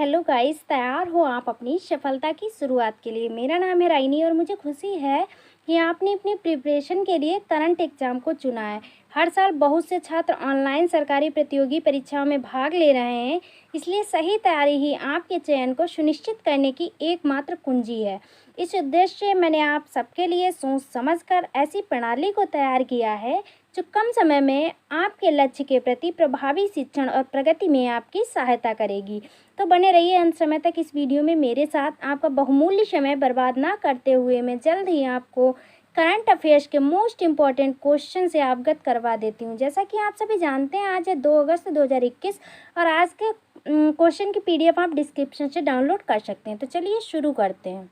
Hello guys, तैयार हो आप अपनी सफलता की शुरुआत के लिए। मेरा नाम है राइनी और मुझे खुशी है कि आपने अपनी प्रिपरेशन के लिए करंट एग्जाम को चुना है। हर साल बहुत से छात्र ऑनलाइन सरकारी प्रतियोगी परीक्षाओं में भाग ले रहे हैं, इसलिए सही तैयारी ही आपके चयन को सुनिश्चित करने की एकमात्र कुंजी है। इस उद्देश्य से मैंने आप सबके लिए सोच समझकर ऐसी प्रणाली को तैयार किया है जो कम समय में आपके लक्ष्य के प्रति प्रभावी शिक्षण और प्रगति में आपकी सहायता करेगी। तो बने रहिए अंत समय तक इस वीडियो में मेरे साथ। आपका बहुमूल्य समय बर्बाद ना करते हुए मैं जल्द ही आपको करंट अफेयर्स के मोस्ट इम्पॉर्टेंट क्वेश्चन से अवगत करवा देती हूँ। जैसा कि आप सभी जानते हैं, आज है 2 अगस्त 2021 और आज के क्वेश्चन की PDF आप डिस्क्रिप्शन से डाउनलोड कर सकते हैं। तो चलिए शुरू करते हैं।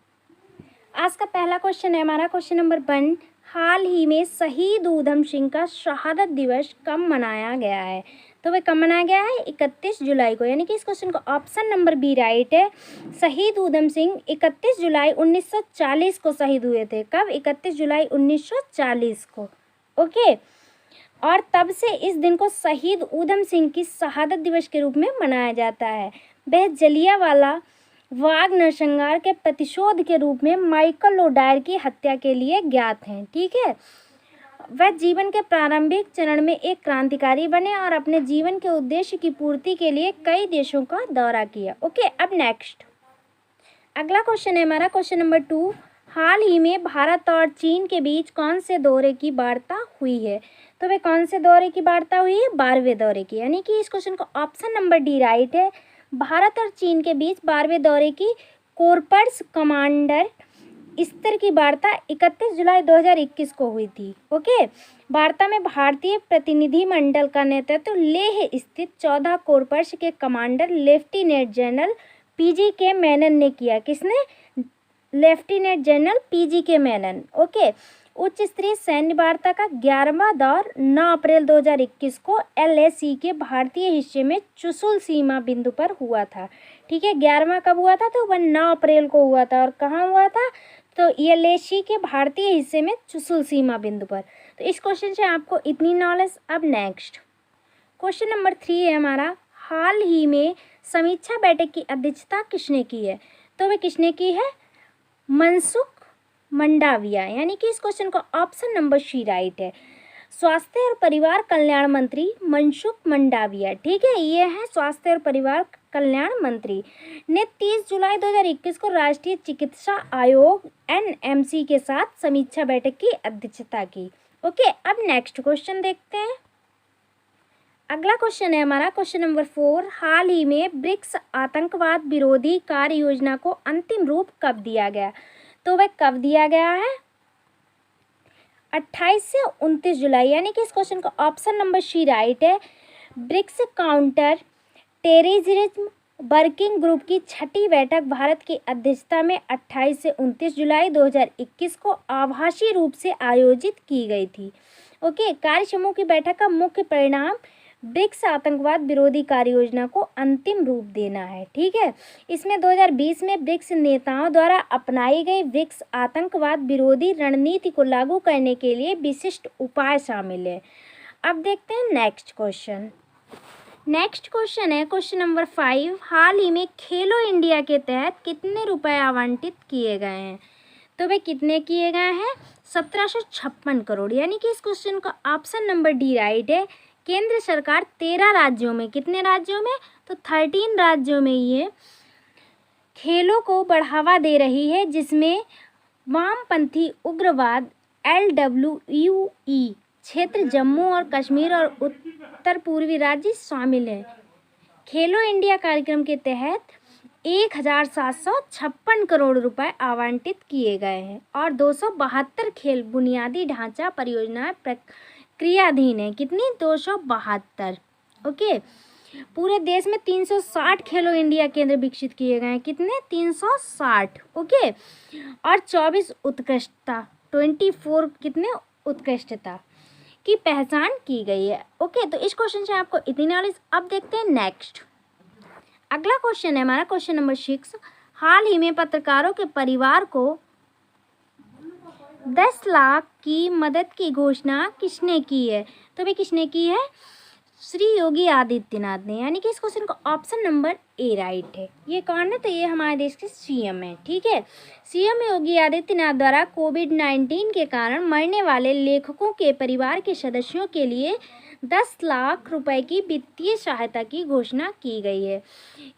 आज का पहला क्वेश्चन है हमारा क्वेश्चन नंबर 1। हाल ही में शहीद ऊधम सिंह का शहादत दिवस कब मनाया गया है? तो वह कब मनाया गया है? 31 जुलाई को। यानी कि इस क्वेश्चन का ऑप्शन नंबर बी राइट है। शहीद ऊधम सिंह 31 जुलाई 1940 को शहीद हुए थे। कब? 31 जुलाई 1940 को। ओके। और तब से इस दिन को शहीद ऊधम सिंह की शहादत दिवस के रूप में मनाया जाता है। वह जलियांवाला बाग नरसंहार के प्रतिशोध के रूप में माइकल ओडायर की हत्या के लिए ज्ञात हैं। ठीक है। वह जीवन के प्रारंभिक चरण में एक क्रांतिकारी बने और अपने जीवन के उद्देश्य की पूर्ति के लिए कई देशों का दौरा किया। ओके, अब नेक्स्ट अगला क्वेश्चन है हमारा क्वेश्चन नंबर 2। हाल ही में भारत और चीन के बीच कौन से दौरे की वार्ता हुई है? तो वह कौन से दौरे की वार्ता हुई है? 12वें दौरे की। यानी कि इस क्वेश्चन का ऑप्शन नंबर डी राइट है। भारत और चीन के बीच 12वें दौरे की कोरप्स कमांडर स्तर की वार्ता 31 जुलाई 2021 को हुई थी। ओके। वार्ता में भारतीय प्रतिनिधिमंडल का नेतृत्व लेह स्थित 14 कोरप्स के कमांडर लेफ्टिनेंट जनरल PG के मेनन ने किया। किसने? लेफ्टिनेंट जनरल PG के मेनन। ओके। उच्च स्तरीय सैन्य वार्ता का 11वां दौर 9 अप्रैल 2021 को LAC के भारतीय हिस्से में चुशुल सीमा बिंदु पर हुआ था। ठीक है। 11वां कब हुआ था? तो वह 9 अप्रैल को हुआ था। और कहाँ हुआ था? तो LAC के भारतीय हिस्से में चुशुल सीमा बिंदु पर। तो इस क्वेश्चन से आपको इतनी नॉलेज। अब नेक्स्ट क्वेश्चन नंबर 3 है हमारा। हाल ही में समीक्षा बैठक की अध्यक्षता किसने की है? तो वह किसने की है? मनसुख मंडाविया। यानी कि इस क्वेश्चन का ऑप्शन नंबर सी राइट है। स्वास्थ्य और परिवार कल्याण मंत्री मनसुख मंडाविया। ठीक है, ये है स्वास्थ्य और परिवार कल्याण मंत्री ने 30 जुलाई 2021 को राष्ट्रीय चिकित्सा आयोग NMC के साथ समीक्षा बैठक की अध्यक्षता की। ओके, अब नेक्स्ट क्वेश्चन देखते हैं। अगला क्वेश्चन है हमारा क्वेश्चन नंबर 4। हाल ही में ब्रिक्स आतंकवाद विरोधी कार्य योजना को अंतिम रूप कब दिया गया? तो वह कब दिया गया है? 28 से 29 जुलाई। यानी कि इस क्वेश्चन का ऑप्शन नंबर सी राइट है। BRICS counter terrorism working group की 6ठी बैठक भारत की अध्यक्षता में 28 से 29 जुलाई 2021 को आभासी रूप से आयोजित की गई थी। ओके। कार्य समूह की बैठक का मुख्य परिणाम ब्रिक्स आतंकवाद विरोधी कार्य योजना को अंतिम रूप देना है। ठीक है। इसमें 2020 में ब्रिक्स नेताओं द्वारा अपनाई गई ब्रिक्स आतंकवाद विरोधी रणनीति को लागू करने के लिए विशिष्ट उपाय शामिल है। अब देखते हैं नेक्स्ट क्वेश्चन। नेक्स्ट क्वेश्चन है क्वेश्चन नंबर 5। हाल ही में खेलो इंडिया के तहत कितने रुपए आवंटित किए गए हैं? तो वे कितने किए गए हैं? 1756 करोड़। यानी कि इस क्वेश्चन का ऑप्शन नंबर डी राइट है। केंद्र सरकार 13 राज्यों में, कितने राज्यों में? तो 13 राज्यों में ये खेलों को बढ़ावा दे रही है, जिसमें वामपंथी उग्रवाद LWUE क्षेत्र जम्मू और कश्मीर और उत्तर पूर्वी राज्य शामिल हैं। खेलो इंडिया कार्यक्रम के तहत 1756 करोड़ रुपए आवंटित किए गए हैं और 272 खेल बुनियादी ढांचा परियोजनाएं क्रियाधीन है। कितनी? 272। ओके। पूरे देश में 360 खेलो इंडिया केंद्र विकसित किए गए हैं। कितने? 360। ओके। और 24 उत्कृष्टता 24 कितने उत्कृष्टता की पहचान की गई है। ओके। तो इस क्वेश्चन से आपको इतनी नॉलेज। अब देखते हैं नेक्स्ट अगला क्वेश्चन है हमारा क्वेश्चन नंबर 6। हाल ही में पत्रकारों के परिवार को 10 लाख की मदद की घोषणा किसने की है? तो भाई किसने की है? श्री योगी आदित्यनाथ ने, यानी कि इस क्वेश्चन का ऑप्शन नंबर ए राइट है। ये कौन है? तो ये हमारे देश के सीएम है। ठीक है, सीएम योगी आदित्यनाथ द्वारा कोविड-19 के कारण मरने वाले लेखकों के परिवार के सदस्यों के लिए 10 लाख रुपए की वित्तीय सहायता की घोषणा की गई है।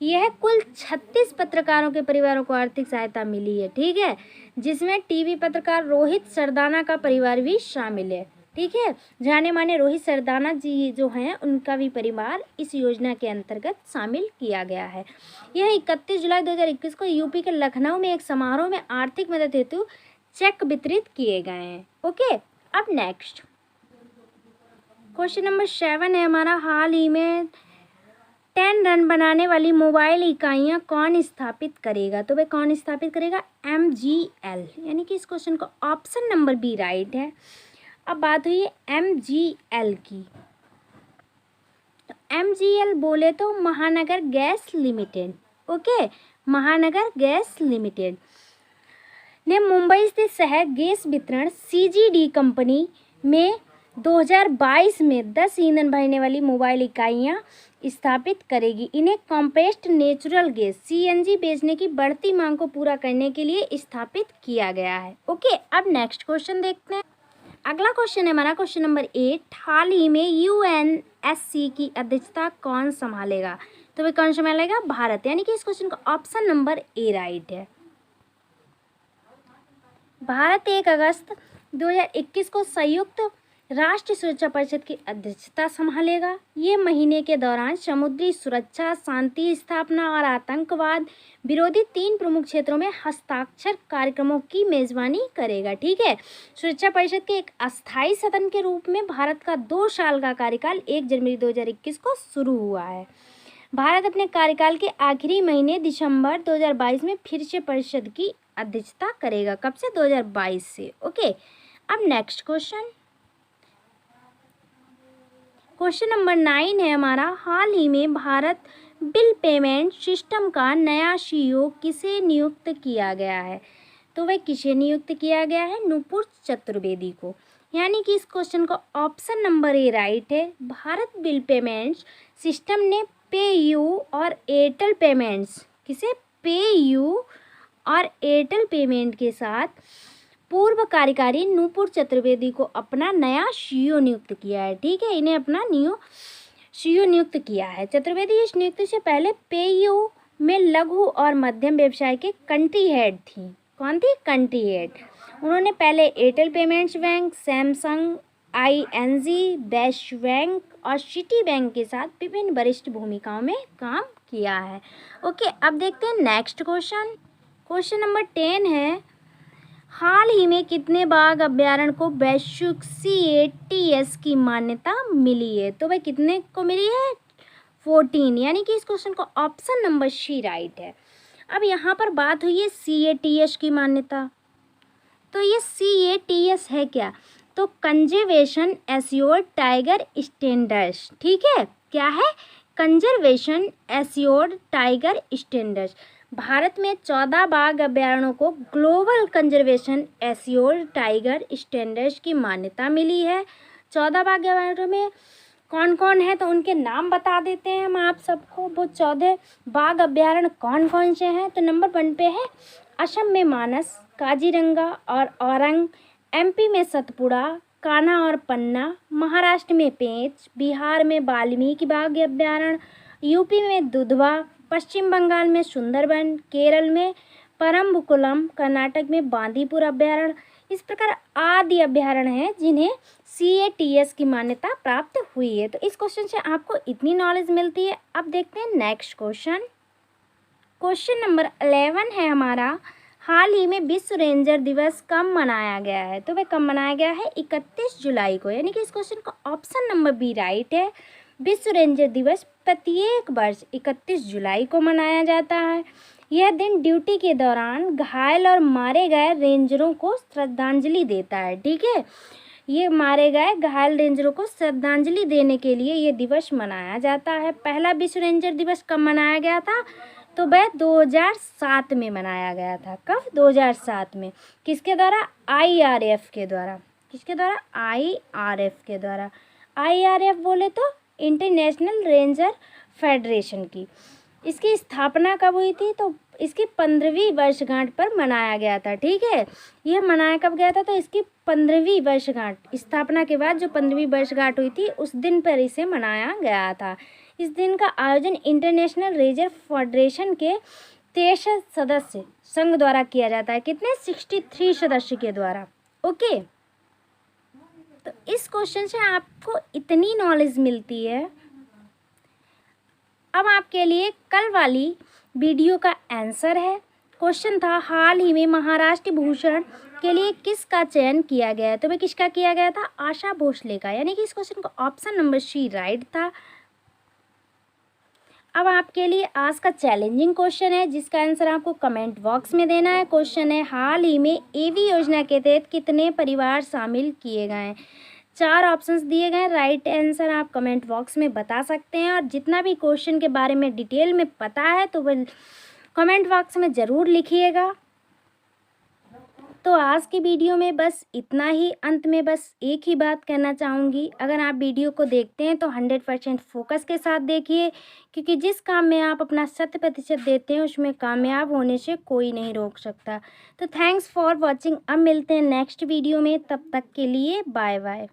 यह कुल 36 पत्रकारों के परिवारों को आर्थिक सहायता मिली है। ठीक है, जिसमें टीवी पत्रकार रोहित सरदाना का परिवार भी शामिल है। ठीक है, जाने माने रोहित सरदाना जी जो हैं उनका भी परिवार इस योजना के अंतर्गत शामिल किया गया है। यह 31 जुलाई 2021 को यूपी के लखनऊ में एक समारोह में आर्थिक मदद हेतु चेक वितरित किए गए हैं। ओके, अब नेक्स्ट क्वेश्चन नंबर 7 है हमारा, हाल ही में 10 रन बनाने वाली मोबाइल इकाइयाँ कौन स्थापित करेगा? तो वह कौन स्थापित करेगा? MGL, यानी कि इस क्वेश्चन का ऑप्शन नंबर बी राइट है। अब बात हुई है MGL की, तो MGL बोले तो महानगर गैस लिमिटेड। ओके, महानगर गैस लिमिटेड ने मुंबई स्थित शहर गैस वितरण CGD कंपनी में 2022 में 10 ईंधन भरने वाली मोबाइल इकाइयाँ स्थापित करेगी। इन्हें कॉम्प्रेस्ड नेचुरल गैस CNG बेचने की बढ़ती मांग को पूरा करने के लिए स्थापित किया गया है। ओके, अब नेक्स्ट क्वेश्चन देखते हैं। अगला क्वेश्चन है हमारा क्वेश्चन नंबर 8, हाल ही में UNSC की अध्यक्षता कौन संभालेगा? तो वह कौन संभालेगा? भारत, यानी कि इस क्वेश्चन का ऑप्शन नंबर ए राइट है। भारत 1 अगस्त 2021 को संयुक्त राष्ट्र सुरक्षा परिषद की अध्यक्षता संभालेगा। ये महीने के दौरान समुद्री सुरक्षा, शांति स्थापना और आतंकवाद विरोधी 3 प्रमुख क्षेत्रों में हस्ताक्षर कार्यक्रमों की मेजबानी करेगा। ठीक है, सुरक्षा परिषद के एक अस्थायी सदन के रूप में भारत का 2 साल का कार्यकाल 1 जनवरी 2021 को शुरू हुआ है। भारत अपने कार्यकाल के आखिरी महीने दिसंबर 2022 में फिर से परिषद की अध्यक्षता करेगा। कब से? 2022 से। ओके, अब नेक्स्ट क्वेश्चन नंबर 9 है हमारा, हाल ही में भारत बिल पेमेंट सिस्टम का नया CEO किसे नियुक्त किया गया है? तो वह किसे नियुक्त किया गया है? नुपुर चतुर्वेदी को, यानी कि इस क्वेश्चन का ऑप्शन नंबर ए राइट है। भारत बिल पेमेंट्स सिस्टम ने पेयू और एयरटेल पेमेंट्स, किसे? पेयू और एयरटेल पेमेंट के साथ पूर्व कार्यकारी नुपुर चतुर्वेदी को अपना नया CEO नियुक्त किया है। ठीक है, इन्हें अपना CEO नियुक्त किया है। चतुर्वेदी इस नियुक्ति से पहले पेयू में लघु और मध्यम व्यवसाय के कंट्री हेड थी। कौन थी? Country head. उन्होंने पहले Airtel payments bank, Samsung, ING, best bank और सिटी बैंक के साथ विभिन्न वरिष्ठ भूमिकाओं में काम किया है। ओके, अब देखते हैं नेक्स्ट क्वेश्चन नंबर 10 है, हाल ही में कितने बाघ अभ्यारण्य को वैश्विक CATS की मान्यता मिली है? तो वह कितने को मिली है? 14, यानी कि इस क्वेश्चन का ऑप्शन नंबर सी राइट है। अब यहाँ पर बात हुई है CATS की मान्यता, तो ये CATS है क्या? तो कंजर्वेशन एश्योर्ड टाइगर स्टैंडर्ड्स। ठीक है, क्या है? Conservation assured tiger standards. Bharat में 14 बाघ अभ्यारण्यों को global conservation assured tiger standards की मान्यता मिली है। 14 बाघ अभ्यारण्यों में कौन कौन है, तो उनके नाम बता देते हैं हम आप सबको। वो 14 बाघ अभ्यारण्य कौन कौन से हैं? तो नंबर 1 पे है असम में मानस, काजीरंगा और औरंग, MP में सतपुड़ा, कान्हा और पन्ना, महाराष्ट्र में पेंच, बिहार में वाल्मीकि बाघ अभ्यारण्य, यूपी में दुधवा, पश्चिम बंगाल में सुंदरबन, केरल में परम्बकुलम, कर्नाटक में बांदीपुर अभ्यारण्य। इस प्रकार आदि अभ्यारण्य हैं जिन्हें CATS की मान्यता प्राप्त हुई है। तो इस क्वेश्चन से आपको इतनी नॉलेज मिलती है। अब देखते हैं नेक्स्ट क्वेश्चन नंबर 11 है हमारा, हाल ही में विश्व रेंजर दिवस कब मनाया गया है? तो वह कब मनाया गया है? 31 जुलाई को, यानी कि इस क्वेश्चन का ऑप्शन नंबर बी राइट है। विश्व रेंजर दिवस प्रत्येक वर्ष 31 जुलाई को मनाया जाता है। यह दिन ड्यूटी के दौरान घायल और मारे गए रेंजरों को श्रद्धांजलि देता है। ठीक है, ये मारे गए घायल रेंजरों को श्रद्धांजलि देने के लिए ये दिवस मनाया जाता है। पहला विश्व रेंजर दिवस कब मनाया गया था? तो वह 2007 में मनाया गया था। कब? 2007 में। किसके द्वारा? IRF के द्वारा। किसके द्वारा? IRF के द्वारा। IRF बोले तो इंटरनेशनल रेंजर फेडरेशन की। इसकी स्थापना कब हुई थी? तो इसकी 15वीं वर्षगांठ पर मनाया गया था। ठीक है, यह मनाया कब गया था? तो इसकी 15वीं वर्षगांठ, स्थापना के बाद जो 15वीं वर्षगांठ हुई थी उस दिन पर इसे मनाया गया था। इस दिन का आयोजन इंटरनेशनल रेंजर फेडरेशन के 23 सदस्य संघ द्वारा किया जाता है। कितने? 63 सदस्य के द्वारा। ओके, तो इस क्वेश्चन से आपको इतनी नॉलेज मिलती है। अब आपके लिए कल वाली वीडियो का आंसर है। क्वेश्चन था हाल ही में महाराष्ट्र भूषण के लिए किसका चयन किया गया है? तो भाई किसका किया गया था? आशा भोसले का, यानी कि इस क्वेश्चन का ऑप्शन नंबर सी राइट था। अब आपके लिए आज का चैलेंजिंग क्वेश्चन है जिसका आंसर आपको कमेंट बॉक्स में देना है। क्वेश्चन है हाल ही में एवी योजना के तहत कितने परिवार शामिल किए गए हैं? 4 ऑप्शंस दिए गए हैं। राइट आंसर आप कमेंट बॉक्स में बता सकते हैं, और जितना भी क्वेश्चन के बारे में डिटेल में पता है तो वह कमेंट बॉक्स में ज़रूर लिखिएगा। तो आज की वीडियो में बस इतना ही। अंत में बस एक ही बात कहना चाहूँगी, अगर आप वीडियो को देखते हैं तो 100% फोकस के साथ देखिए, क्योंकि जिस काम में आप अपना 100% देते हैं उसमें कामयाब होने से कोई नहीं रोक सकता। तो थैंक्स फॉर वॉचिंग। अब मिलते हैं नेक्स्ट वीडियो में, तब तक के लिए बाय बाय।